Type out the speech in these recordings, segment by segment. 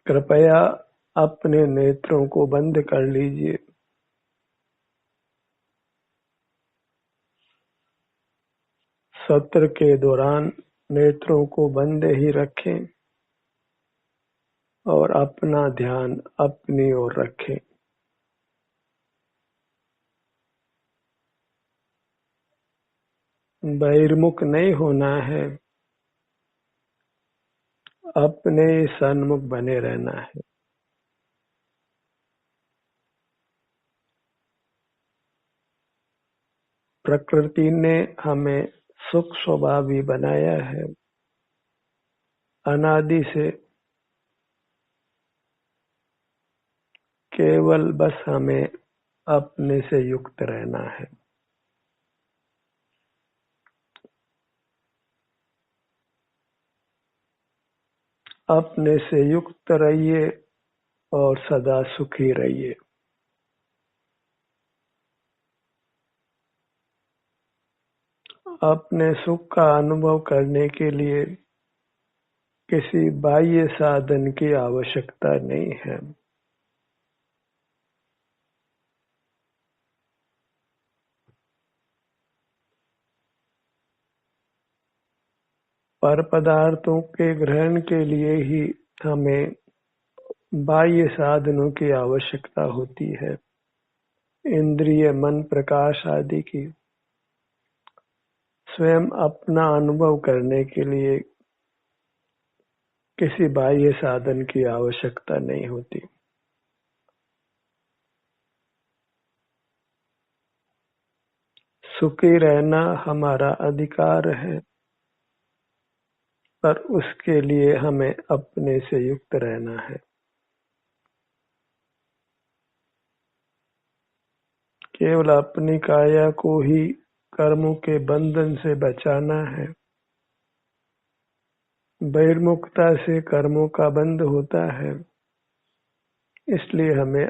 कृपया अपने नेत्रों को बंद कर लीजिए। सत्र के दौरान नेत्रों को बंद ही रखें और अपना ध्यान अपनी ओर रखें। बहिर्मुख नहीं होना है, अपने सन्मुख बने रहना है। प्रकृति ने हमें सुख स्वभावी बनाया है। अनादि से केवल बस हमें अपने से युक्त रहना है। अपने से युक्त रहिए और सदा सुखी रहिए। अपने सुख का अनुभव करने के लिए किसी बाह्य साधन की आवश्यकता नहीं है। पर पदार्थों के ग्रहण के लिए ही हमें बाह्य साधनों की आवश्यकता होती है, इंद्रिय, मन, प्रकाश आदि की। स्वयं अपना अनुभव करने के लिए किसी बाह्य साधन की आवश्यकता नहीं होती। सुखी रहना हमारा अधिकार है, पर उसके लिए हमें अपने से युक्त रहना है। केवल अपनी काया को ही कर्मों के बंधन से बचाना है। बहिर्मुखता से कर्मों का बंध होता है, इसलिए हमें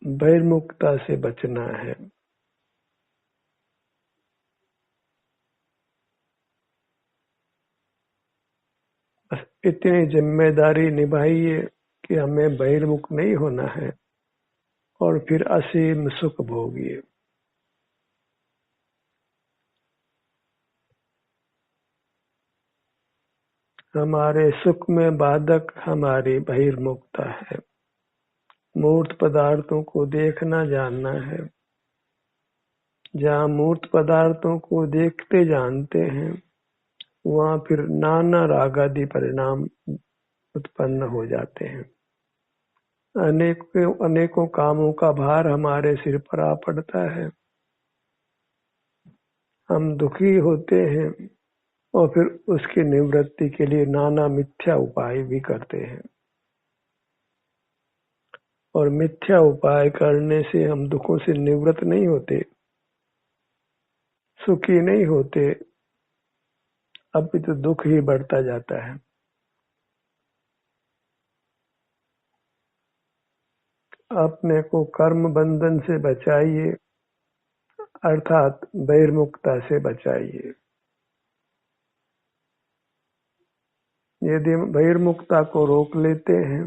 बहिर्मुखता से बचना है। बस इतनी जिम्मेदारी निभाइए कि हमें बहिर्मुख नहीं होना है और फिर असीम सुख भोगिए। हमारे सुख में बाधक हमारी बहिर्मुखता है। मूर्त पदार्थों को देखना जानना है। जहाँ मूर्त पदार्थों को देखते जानते हैं, वहाँ फिर नाना राग आदि परिणाम उत्पन्न हो जाते हैं। अनेकों कामों का भार हमारे सिर पर आ पड़ता है। हम दुखी होते हैं और फिर उसकी निवृत्ति के लिए नाना मिथ्या उपाय भी करते हैं। और मिथ्या उपाय करने से हम दुखों से निवृत्त नहीं होते, सुखी नहीं होते, अभी तो दुख ही बढ़ता जाता है। अपने को कर्म बंधन से बचाइए, अर्थात बहिर्मुखता से बचाइए। यदि हम बहिर्मुखता को रोक लेते हैं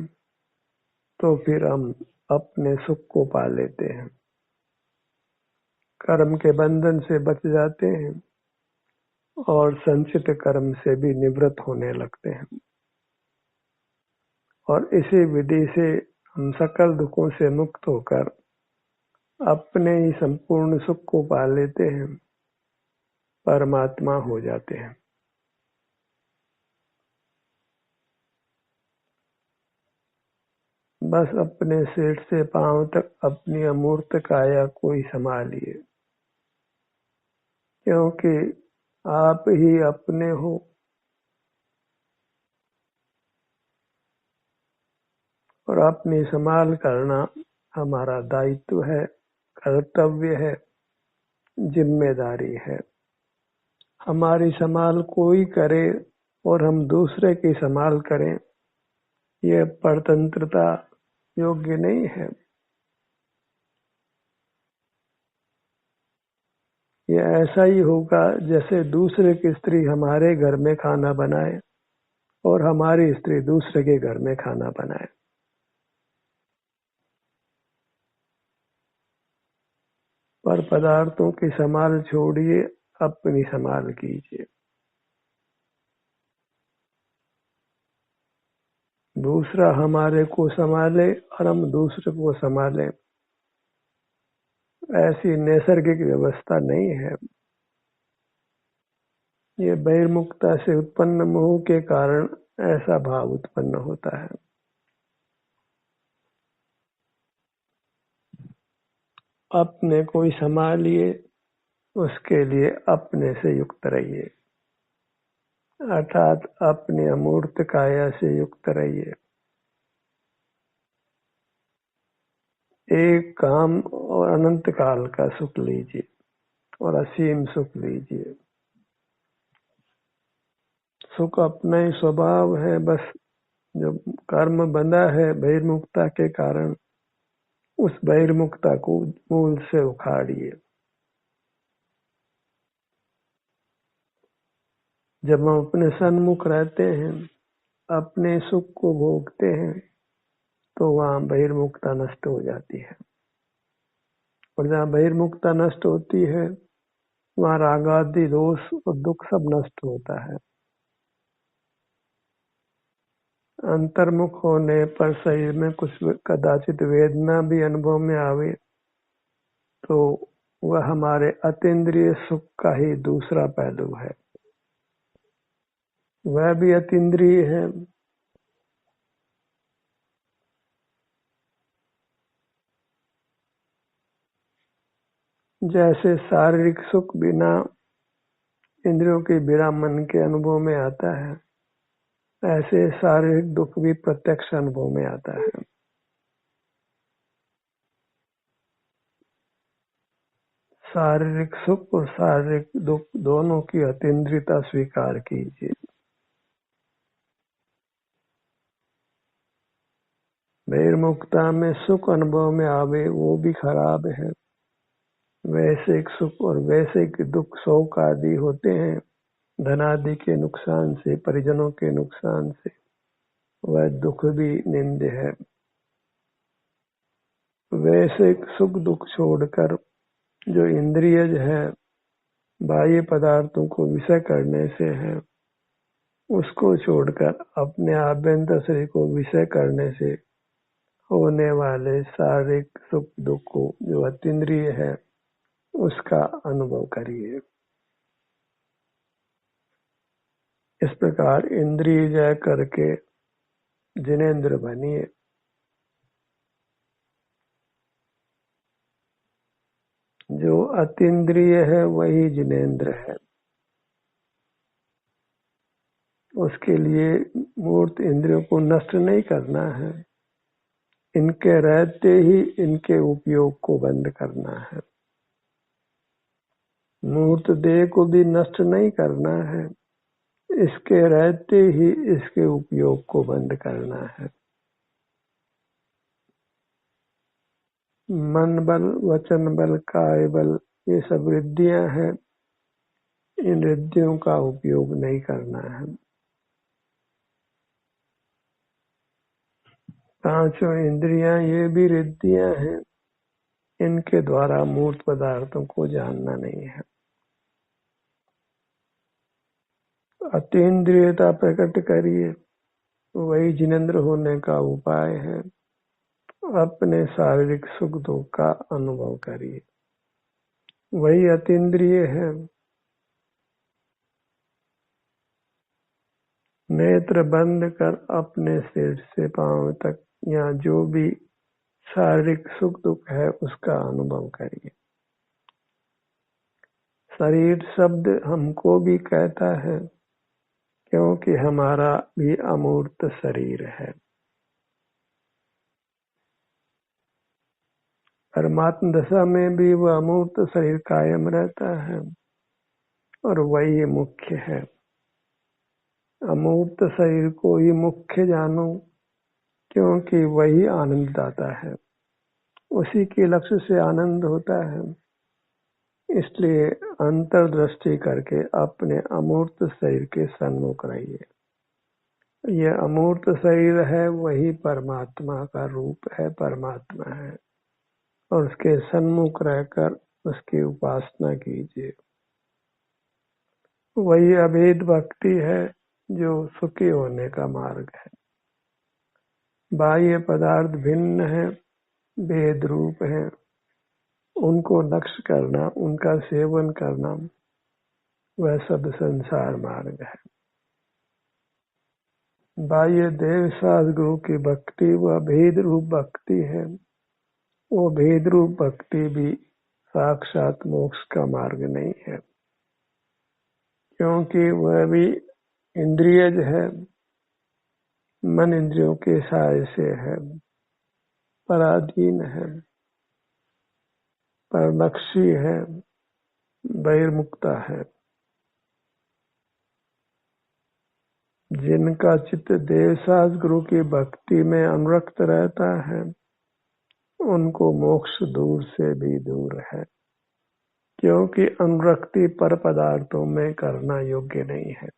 तो फिर हम अपने सुख को पा लेते हैं, कर्म के बंधन से बच जाते हैं और संचित कर्म से भी निवृत्त होने लगते हैं। और इसी विधि से हम सकल दुखों से मुक्त होकर अपने ही संपूर्ण सुख को पा लेते हैं, परमात्मा हो जाते हैं। बस अपने सिर से पांव तक अपनी अमूर्त काया को ही संभालिए, क्योंकि आप ही अपने हो। और अपनी संभाल करना हमारा दायित्व है, कर्तव्य है, जिम्मेदारी है। हमारी संभाल कोई करे और हम दूसरे की संभाल करें, यह परतंत्रता योग्य नहीं है। यह ऐसा ही होगा जैसे दूसरे की स्त्री हमारे घर में खाना बनाए और हमारी स्त्री दूसरे के घर में खाना बनाए। पर पदार्थों की संभाल छोड़िए, अपनी संभाल कीजिए। दूसरा हमारे को संभाले और हम दूसरे को संभाले, ऐसी नैसर्गिक व्यवस्था नहीं है। ये बहिर्मुखता से उत्पन्न मोह के कारण ऐसा भाव उत्पन्न होता है। अपने को ही संभालिए, उसके लिए अपने से युक्त रहिए, अर्थात अपने अमूर्त काया से युक्त रहिए। एक काम और अनंत काल का सुख लीजिए और असीम सुख लीजिए। सुख अपना ही स्वभाव है, बस जो कर्म बंधा है बहिर्मुखता के कारण, उस बहिर्मुखता को मूल से उखाड़िए। जब हम अपने सन्मुख रहते हैं, अपने सुख को भोगते हैं, तो वहाँ बहिर्मुखता नष्ट हो जाती है। और जहाँ बहिर्मुखता नष्ट होती है, वहाँ रागादि दोष और दुख सब नष्ट होता है। अंतर्मुख होने पर शरीर में कुछ कदाचित वेदना भी अनुभव में आवे, तो वह हमारे अतीन्द्रिय सुख का ही दूसरा पहलू है। वह भी अतीन्द्रिय है। जैसे शारीरिक सुख बिना इंद्रियों के, बिना मन के अनुभव में आता है, ऐसे शारीरिक दुख भी प्रत्यक्ष अनुभव में आता है। शारीरिक सुख और शारीरिक दुख दोनों की अतीन्द्रियता स्वीकार कीजिए। बहिर्मुखता में सुख अनुभव में आवे, वो भी खराब है। वैश्विक सुख और वैश्विक दुख शोक आदि होते हैं, धनादि के नुकसान से, परिजनों के नुकसान से, वह दुख भी निंद्य है। वैश्विक सुख दुख छोड़कर जो इंद्रियज है, बाह्य पदार्थों को विषय करने से है, उसको छोड़कर अपने आभ्यंतर शरीर को विषय करने से होने वाले शारीरिक सुख दुख को, जो अतीन्द्रिय है, उसका अनुभव करिए। इस प्रकार इंद्रिय जय करके जिनेंद्र बनिए। जो अतीन्द्रिय है वही जिनेंद्र है। उसके लिए मूर्त इंद्रियों को नष्ट नहीं करना है, इनके रहते ही इनके उपयोग को बंद करना है। मूर्त देह को भी नष्ट नहीं करना है, इसके रहते ही इसके उपयोग को बंद करना है। मन बल, वचन बल, काय बल, ये सब रिद्धियां हैं। इन रिद्धियों का उपयोग नहीं करना है। पांचों इंद्रियां ये भी रिद्धियां हैं, इनके द्वारा मूर्त पदार्थों को जानना नहीं है। अतीन्द्रियता प्रकट करिए, वही जिनेंद्र होने का उपाय है। अपने शारीरिक सुख दुख का अनुभव करिए, वही अतीन्द्रिय है। नेत्र बंद कर अपने सिर से पांव तक या जो भी शारीरिक सुख दुख है उसका अनुभव करिए। शरीर शब्द हमको भी कहता है, क्योंकि हमारा भी अमूर्त शरीर है। परमात्म दशा में भी वह अमूर्त शरीर कायम रहता है और वही मुख्य है। अमूर्त शरीर को ही मुख्य जानो, क्योंकि वही आनंद दाता है। उसी के लक्ष्य से आनंद होता है। इसलिए अंतर्दृष्टि करके अपने अमूर्त शरीर के सन्मुख रहिए। ये अमूर्त शरीर है, वही परमात्मा का रूप है, परमात्मा है, और उसके सन्मुख रहकर उसकी उपासना कीजिए। वही अभेद भक्ति है जो सुखी होने का मार्ग है। बाह्य पदार्थ भिन्न है, भेद रूप है, उनको लक्ष्य करना, उनका सेवन करना, वह सब संसार मार्ग है। बाह्य देव गुरु की भक्ति वह भेद रूप भक्ति है। वो भेद रूप भक्ति भी साक्षात मोक्ष का मार्ग नहीं है, क्योंकि वह भी इंद्रियज है, मन इंद्रियों के सहाय से है, पराधीन है, परलक्षी है, बहिर्मुक्ता है। जिनका चित्त देवसास गुरु की भक्ति में अनुरक्त रहता है, उनको मोक्ष दूर से भी दूर है, क्योंकि अनुरक्ति पर पदार्थों में करना योग्य नहीं है।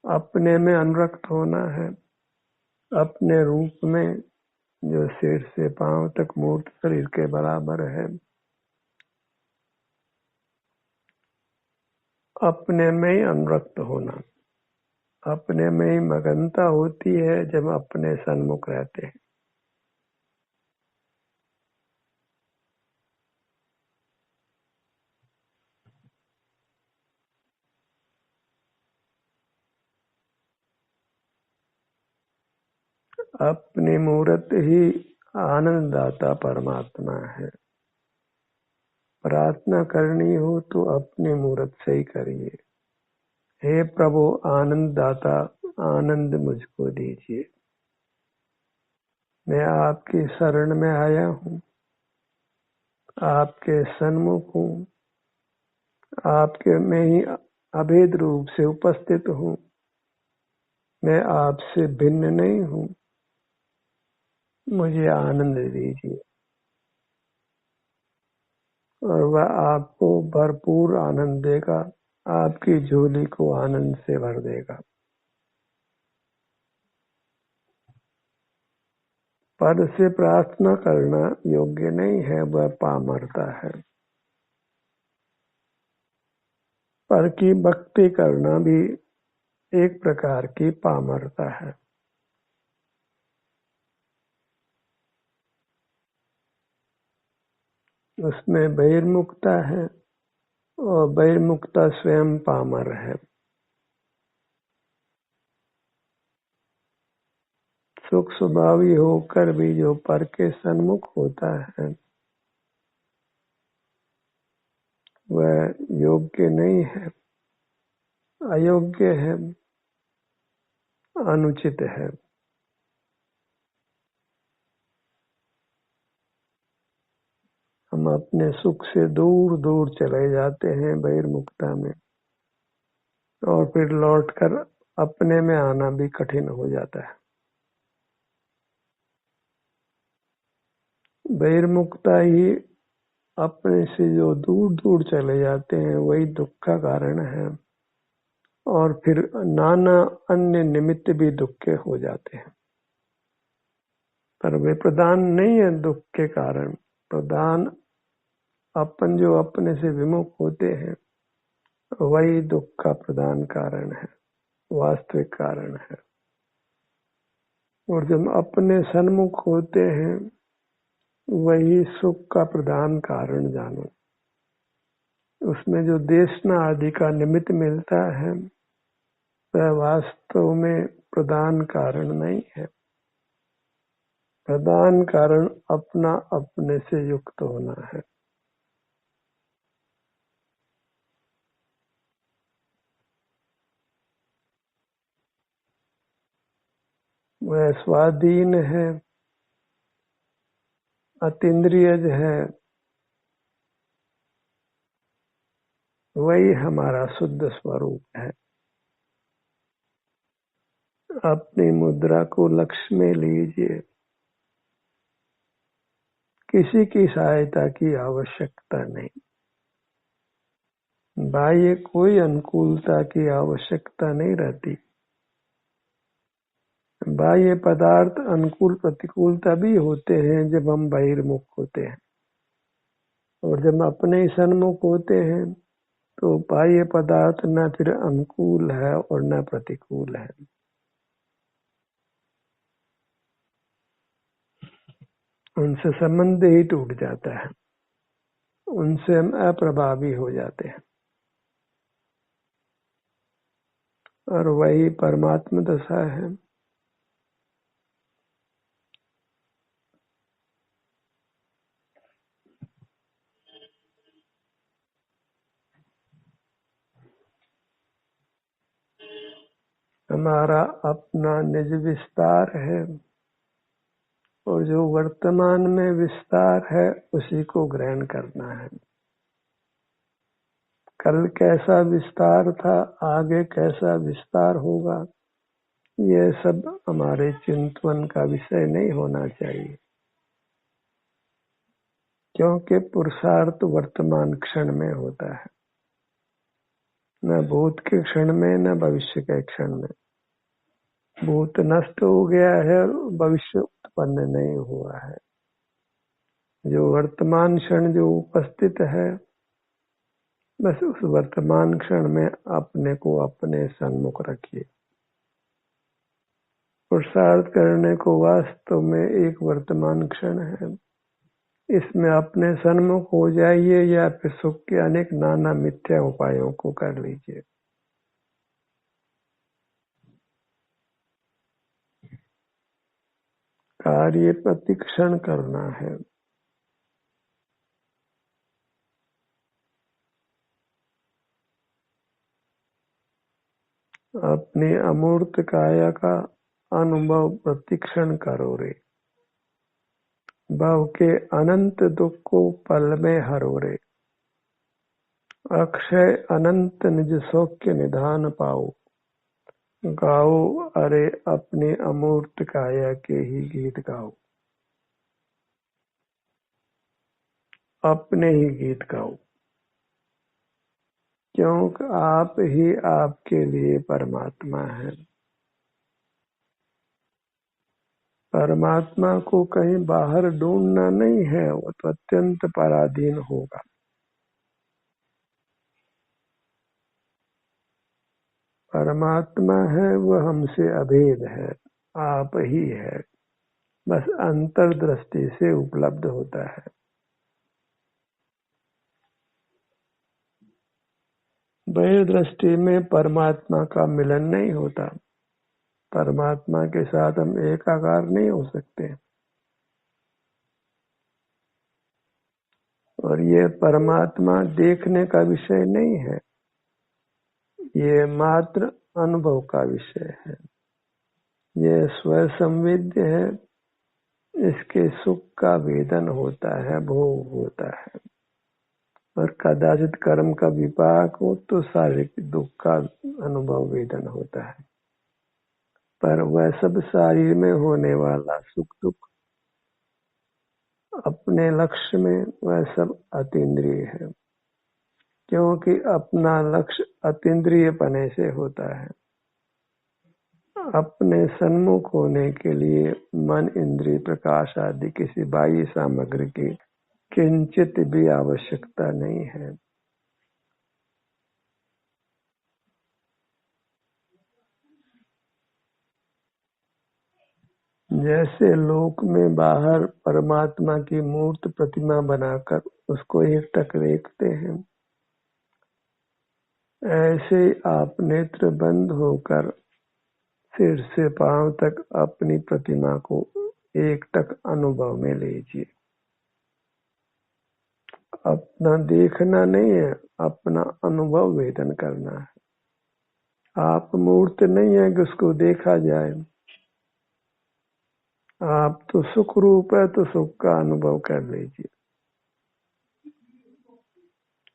अपने में अनुरक्त होना है, अपने रूप में जो सिर से पांव तक मूर्त शरीर के बराबर है, अपने में ही अनुरक्त होना। अपने में ही मगनता होती है जब अपने सन्मुख रहते हैं। अपनी मूर्त ही आनंददाता परमात्मा है। प्रार्थना करनी हो तो अपनी मूर्त से ही करिए। हे प्रभु आनंददाता, आनंद मुझको दीजिए। मैं आपकी शरण में आया हूँ, आपके सन्मुख हूँ, आपके में ही अभेद रूप से उपस्थित हूँ। मैं आपसे भिन्न नहीं हूँ, मुझे आनंद दीजिए। और वह आपको भरपूर आनंद देगा, आपकी झोली को आनंद से भर देगा। पद से प्रार्थना करना योग्य नहीं है, वह पामरता है। पर की भक्ति करना भी एक प्रकार की पामरता है। उसमें बहिर्मुखता है, और बहिर्मुखता स्वयं पामर है। सुख स्वभावी होकर भी जो पर के सन्मुख होता है, वह योग्य नहीं है, अयोग्य है, अनुचित है। हम अपने सुख से दूर दूर चले जाते हैं बहिर्मुखता में, और फिर लौटकर अपने में आना भी कठिन हो जाता है। बहिर्मुखता ही अपने से जो दूर दूर चले जाते हैं, वही दुख का कारण है, और फिर नाना अन्य निमित्त भी दुख के हो जाते हैं। पर वे प्रधान नहीं है दुख के कारण। प्रधान अपन जो अपने से विमुख होते हैं, वही दुख का प्रधान कारण है, वास्तविक कारण है। और जब अपने सन्मुख होते हैं, वही सुख का प्रधान कारण जानो। उसमें जो देशना आदि का निमित्त मिलता है, वह वास्तव में प्रधान कारण नहीं है। प्रधान कारण अपना अपने से युक्त होना है। वह स्वाधीन है, अतीन्द्रियज है, वही हमारा शुद्ध स्वरूप है। अपनी मुद्रा को लक्ष्य में लीजिए। किसी की सहायता की आवश्यकता नहीं, बाह्य कोई अनुकूलता की आवश्यकता नहीं रहती। बाह्य पदार्थ अनुकूल प्रतिकूल तभी होते हैं जब हम बहिर्मुख होते हैं, और जब हम अपने ही सन्मुख होते हैं तो बाह्य पदार्थ न फिर अनुकूल है और न प्रतिकूल है, उनसे संबंध ही टूट जाता है, उनसे हम अप्रभावी हो जाते हैं। और वही परमात्मा दशा है। हमारा अपना निज विस्तार है, और जो वर्तमान में विस्तार है उसी को ग्रहण करना है। कल कैसा विस्तार था, आगे कैसा विस्तार होगा, ये सब हमारे चिंतन का विषय नहीं होना चाहिए, क्योंकि पुरुषार्थ वर्तमान क्षण में होता है, न भूत के क्षण में न भविष्य के क्षण में। भूत नष्ट हो गया है और भविष्य उत्पन्न नहीं हुआ है। जो वर्तमान क्षण जो उपस्थित है, बस उस वर्तमान क्षण में अपने को अपने सन्मुख रखिए। पुरुषार्थ करने को वास्तव में एक वर्तमान क्षण है, इसमें अपने सन्मुख हो जाइए या फिर सुख के अनेक नाना मिथ्या उपायों को कर लीजिए। कार्य प्रतिक्षण करना है। अपनी अमूर्त काया का अनुभव प्रतिक्षण करो रे, भव के अनंत दुख को पल में हरो रे, अक्षय अनंत निज सौख्य निधान पाओ, गाओ अरे अपने अमूर्त काया के ही गीत गाओ। अपने ही गीत गाओ, क्योंकि आप ही आपके लिए परमात्मा है। परमात्मा को कहीं बाहर ढूंढना नहीं है, वो तो अत्यंत पराधीन होगा। परमात्मा है वह हमसे अभेद है, आप ही है, बस अंतर्दृष्टि से उपलब्ध होता है। बाह्य दृष्टि में परमात्मा का मिलन नहीं होता, परमात्मा के साथ हम एकाकार नहीं हो सकते। और ये परमात्मा देखने का विषय नहीं है, ये मात्र अनुभव का विषय है। ये स्वसंवेद्य है, इसके सुख का वेदन होता है, भोग होता है। और कदाचित कर्म का विपाक हो तो शारीरिक दुख का अनुभव वेदन होता है, पर वह सब शरीर में होने वाला सुख दुख अपने लक्ष्य में वह सब अतीन्द्रिय है, क्योंकि अपना लक्ष्य अतीन्द्रिय पने से होता है। अपने सन्मुख होने के लिए मन इंद्रिय प्रकाश आदि किसी बाह्य सामग्री की किंचित भी आवश्यकता नहीं है। जैसे लोक में बाहर परमात्मा की मूर्त प्रतिमा बनाकर उसको एकटक देखते हैं, ऐसे आप नेत्र बंद होकर सिर से पांव तक अपनी प्रतिमा को एकटक अनुभव में लीजिए। अपना देखना नहीं है, अपना अनुभव वेदन करना है। आप मूर्त नहीं है कि उसको देखा जाए, आप तो सुख रूप है, तो सुख का अनुभव कर लीजिए,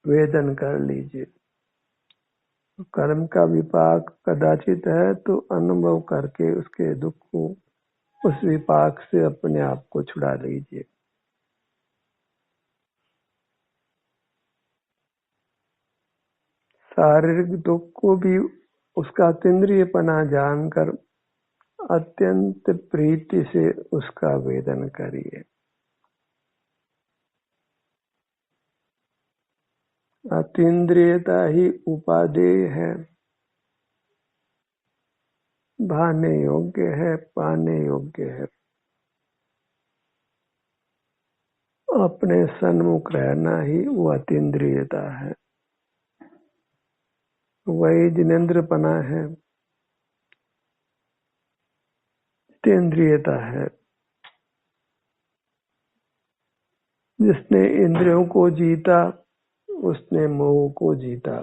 वेदन कर लीजिए। कर्म का विपाक कदाचित है तो अनुभव करके उसके दुख को, उस विपाक से अपने आप को छुड़ा लीजिए। शारीरिक दुख को भी उसका अतीन्द्रियपना जानकर अत्यंत प्रीति से उसका वेदन करिए। अतीन्द्रियता ही उपादेय है, भाने योग्य है, पाने योग्य है। अपने सन्मुख रहना ही वो अतीन्द्रियता है, वही जिनेन्द्रपना है, तेन्द्रियता है। जिसने इंद्रियों को जीता उसने मोह को जीता,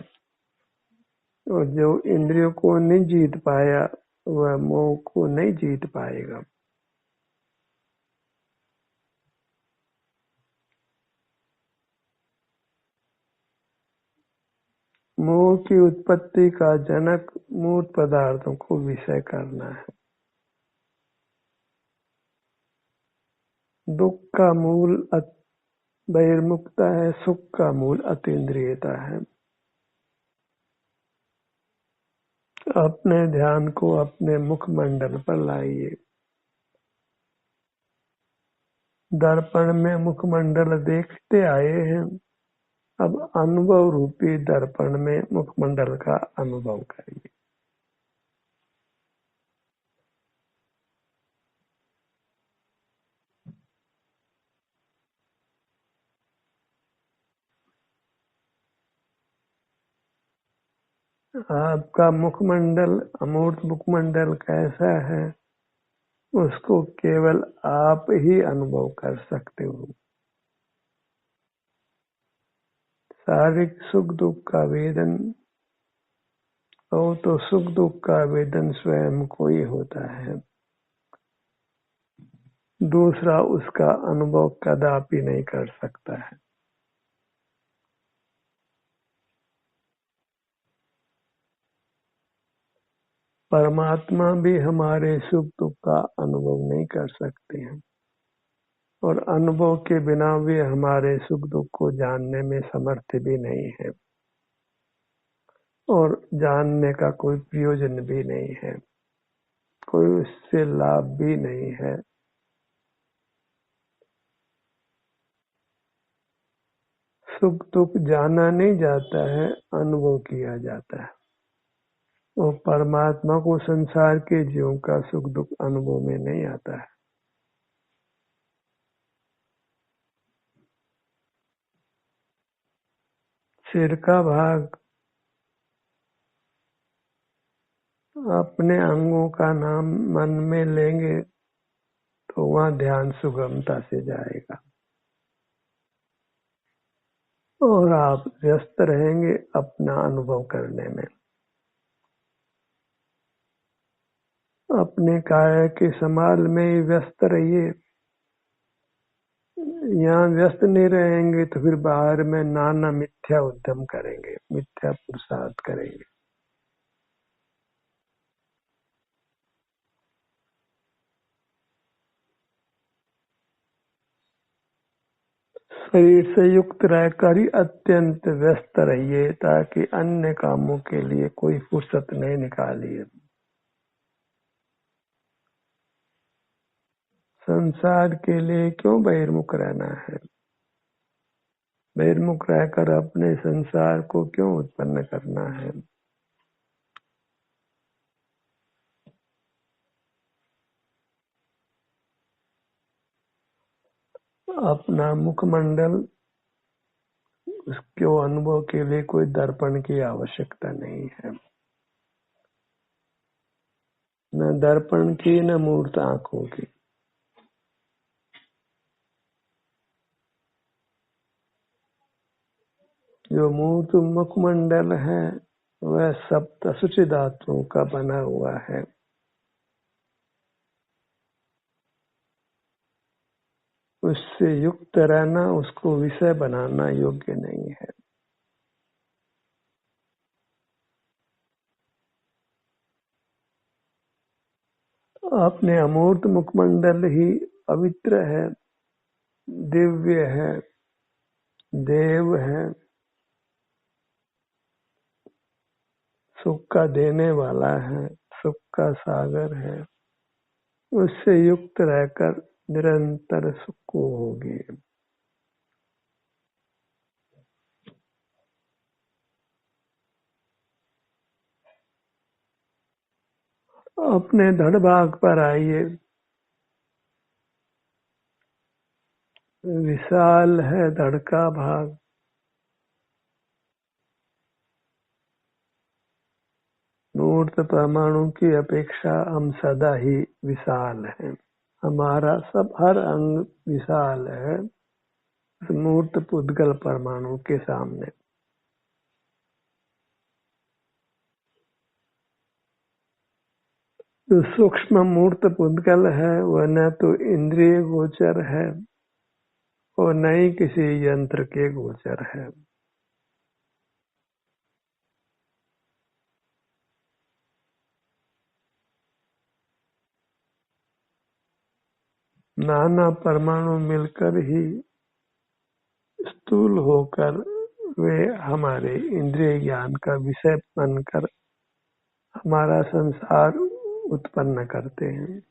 और जो इंद्रियों को नहीं जीत पाया वह मोह को नहीं जीत पाएगा। मोह की उत्पत्ति का जनक मूर्त पदार्थों को विषय करना है। दुख का मूल बहिर्मुखता है, सुख का मूल अतीन्द्रियता है। अपने ध्यान को अपने मुखमंडल पर लाइए। दर्पण में मुखमंडल देखते आए हैं, अब अनुभव रूपी दर्पण में मुखमंडल का अनुभव करिए। आपका मुखमंडल, अमूर्त मुखमंडल कैसा है उसको केवल आप ही अनुभव कर सकते हो। शारीरिक सुख दुख का वेदन हो तो सुख दुख का वेदन स्वयं को ही होता है, दूसरा उसका अनुभव कदापि नहीं कर सकता है। परमात्मा भी हमारे सुख दुख का अनुभव नहीं कर सकते हैं, और अनुभव के बिना वे हमारे सुख दुख को जानने में समर्थ भी नहीं है, और जानने का कोई प्रयोजन भी नहीं है, कोई उससे लाभ भी नहीं है। सुख दुख जाना नहीं जाता है, अनुभव किया जाता है। और परमात्मा को संसार के जीवों का सुख दुख अनुभव में नहीं आता है। सिर का भाग अपने अंगों का नाम मन में लेंगे तो वहाँ ध्यान सुगमता से जाएगा, और आप व्यस्त रहेंगे अपना अनुभव करने में। अपने काया के संभाल में ही व्यस्त रहिए। यहाँ व्यस्त नहीं रहेंगे तो फिर बाहर में नाना मिथ्या उद्यम करेंगे, मिथ्या पुरुषार्थ करेंगे। शरीर से युक्त रहकर ही अत्यंत व्यस्त रहिए, ताकि अन्य कामों के लिए कोई फुर्सत नहीं निकालिए। संसार के लिए क्यों बहिर्मुख रहना है? बहिर्मुख रहकर अपने संसार को क्यों उत्पन्न करना है? अपना मुखमंडल, उसके अनुभव के लिए कोई दर्पण की आवश्यकता नहीं है, न दर्पण की न मूर्त आंखों की। जो मूर्त मुखमंडल है वह सप्त असुचि धातुओं का बना हुआ है। उससे युक्त रहना, उसको विषय बनाना योग्य नहीं है। अपने अमूर्त मुखमंडल ही पवित्र है, दिव्य है, देव है, सुख का देने वाला है, सुख का सागर है। उससे युक्त रहकर निरंतर सुख को होगी। अपने धड़ भाग पर आइए। विशाल है धड़ का भाग, मूर्त परमाणु की अपेक्षा हम सदा ही विशाल हैं। हमारा सब हर अंग विशाल है मूर्त पुद्गल परमाणु के सामने। जो सूक्ष्म मूर्त पुद्गल है वह न तो इंद्रिय गोचर है और न ही किसी यंत्र के गोचर है। नाना परमाणु मिलकर ही स्थूल होकर वे हमारे इंद्रिय ज्ञान का विषय बनकर हमारा संसार उत्पन्न करते हैं।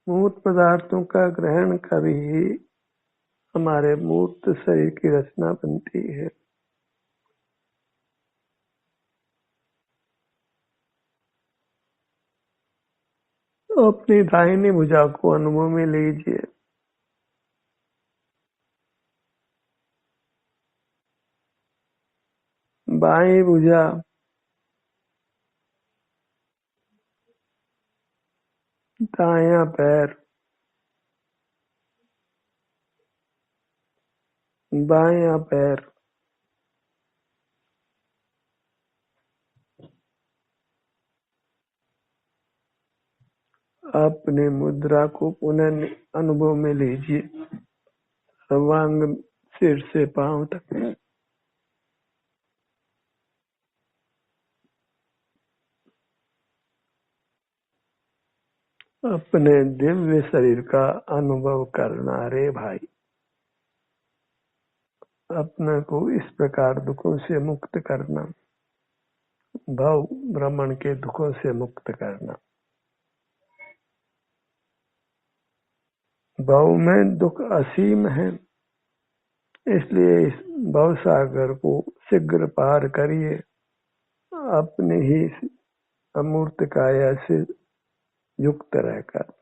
मूर्त पदार्थों का ग्रहण कर ही हमारे मूर्त शरीर की रचना बनती है। तो अपनी दाहिनी भुजा को अनुभव में लीजिए। बाएं भुजा, दायां पैर, बायां पैर, अपने मुद्रा को पुनः अनुभव में लीजिए। सर्वांग सिर से पांव तक। अपने दिव्य शरीर का अनुभव करना रे भाई। अपने को इस प्रकार दुखों से मुक्त करना, भव भ्रमण के दुखों से मुक्त करना। भव में दुख असीम है, इसलिए इस भव सागर को शीघ्र पार करिए। अपने ही अमूर्त काया से युक्त रहकर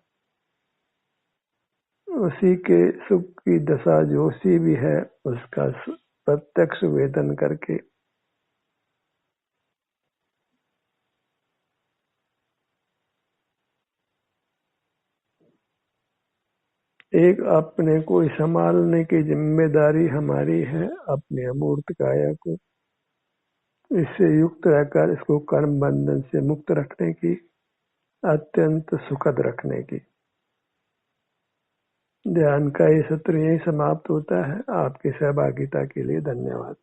उसी के सुख की दशा जो सी भी है उसका प्रत्यक्ष वेदन करके एक अपने को संभालने की जिम्मेदारी हमारी है। अपने अमूर्त काया को इससे युक्त रहकर इसको कर्म बंधन से मुक्त रखने की, अत्यंत सुखद रखने की। ध्यान का ये सत्र यही समाप्त होता है। आपकी सहभागिता के लिए धन्यवाद।